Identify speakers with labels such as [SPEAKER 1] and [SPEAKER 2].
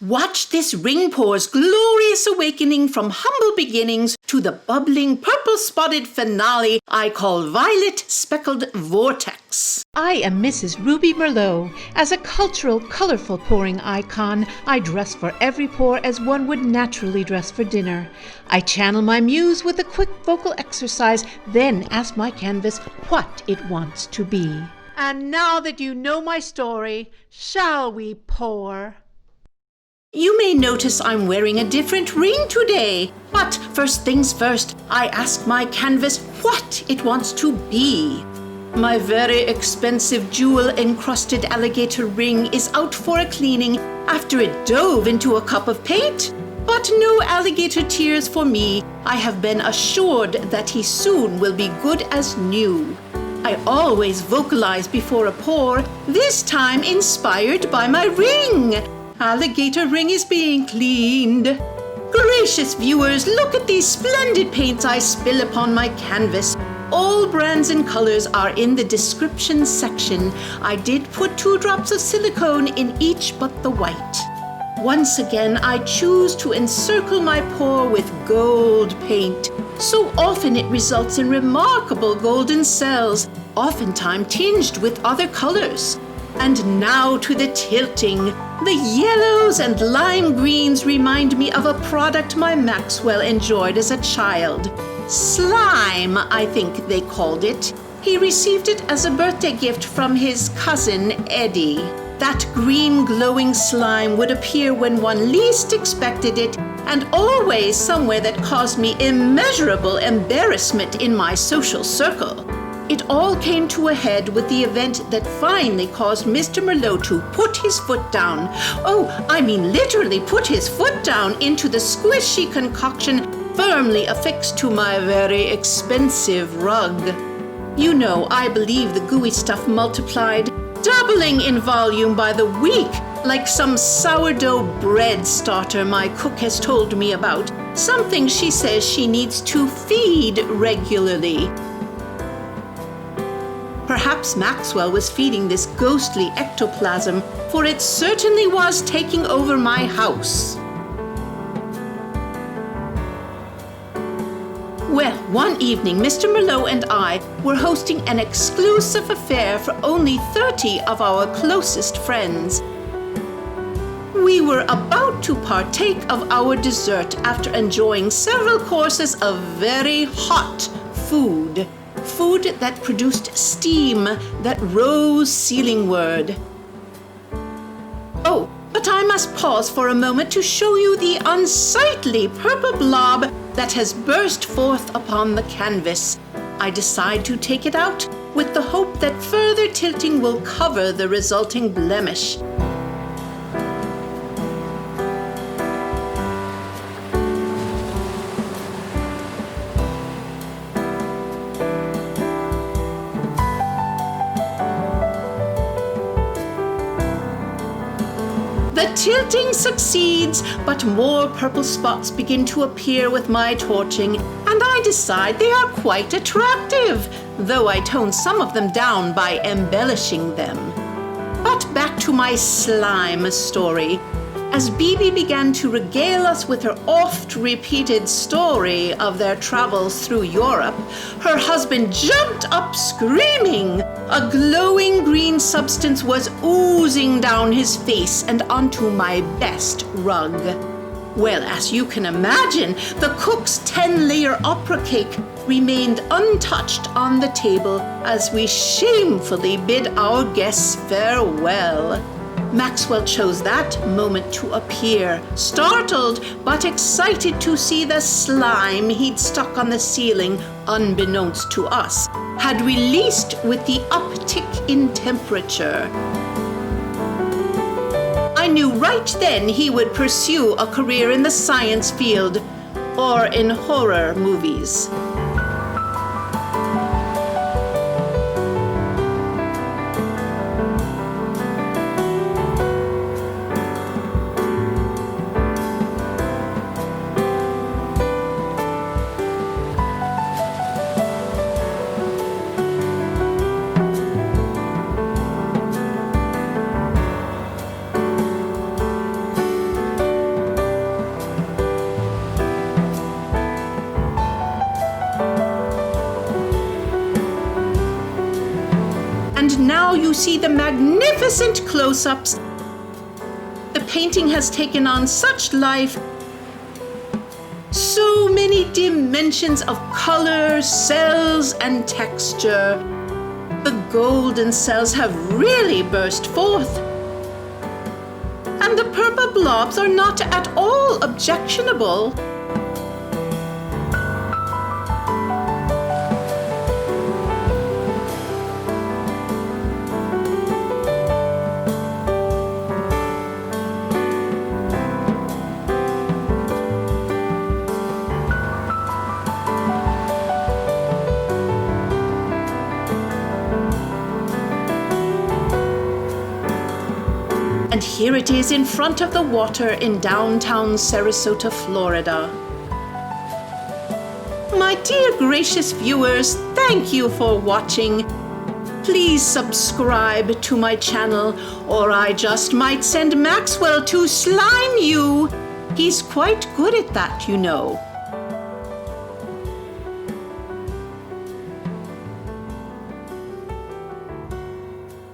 [SPEAKER 1] Watch this ring pour's glorious awakening from humble beginnings to the bubbling purple-spotted finale I call Violet Speckled Vortex.
[SPEAKER 2] I am Mrs. Ruby Merlot. As a cultural, colorful pouring icon, I dress for every pour as one would naturally dress for dinner. I channel my muse with a quick vocal exercise, then ask my canvas what it wants to be. And now that you know my story, shall we pour?
[SPEAKER 1] You may notice I'm wearing a different ring today, but first things first, I ask my canvas what it wants to be. My very expensive jewel-encrusted alligator ring is out for a cleaning after it dove into a cup of paint. But no alligator tears for me. I have been assured that he soon will be good as new. I always vocalize before a pour, this time inspired by my ring. Alligator ring is being cleaned. Gracious viewers, look at these splendid paints I spill upon my canvas. All brands and colors are in the description section. I did put 2 drops of silicone in each but the white. Once again, I choose to encircle my pour with gold paint. So often it results in remarkable golden cells, oftentimes tinged with other colors. And now to the tilting. The yellows and lime greens remind me of a product my Maxwell enjoyed as a child. Slime, I think they called it. He received it as a birthday gift from his cousin Eddie. That green glowing slime would appear when one least expected it, and always somewhere that caused me immeasurable embarrassment in my social circle. It all came to a head with the event that finally caused Mr. Merlot to put his foot down. Oh, I mean literally put his foot down into the squishy concoction firmly affixed to my very expensive rug. You know, I believe the gooey stuff multiplied, doubling in volume by the week, like some sourdough bread starter my cook has told me about, something she says she needs to feed regularly. Perhaps Maxwell was feeding this ghostly ectoplasm, for it certainly was taking over my house. Well, one evening, Mr. Merlot and I were hosting an exclusive affair for only 30 of our closest friends. We were about to partake of our dessert after enjoying several courses of very hot food. Food that produced steam that rose ceilingward. Oh, but I must pause for a moment to show you the unsightly purple blob that has burst forth upon the canvas. I decide to take it out with the hope that further tilting will cover the resulting blemish. The tilting succeeds, but more purple spots begin to appear with my torching, and I decide they are quite attractive, though I tone some of them down by embellishing them. But back to my slime story. As Bibi began to regale us with her oft-repeated story of their travels through Europe, her husband jumped up screaming. A glowing green substance was oozing down his face and onto my best rug. Well, as you can imagine, the cook's 10-layer opera cake remained untouched on the table as we shamefully bid our guests farewell. Maxwell chose that moment to appear, startled but excited to see the slime he'd stuck on the ceiling, unbeknownst to us, had released with the uptick in temperature. I knew right then he would pursue a career in the science field or in horror movies. see the magnificent close-ups. The painting has taken on such life. So many dimensions of color, cells, and texture. The golden cells have really burst forth. And the purple blobs are not at all objectionable. And here it is in front of the water in downtown Sarasota, Florida. My dear gracious viewers, thank you for watching. Please subscribe to my channel, or I just might send Maxwell to slime you. He's quite good at that, you know.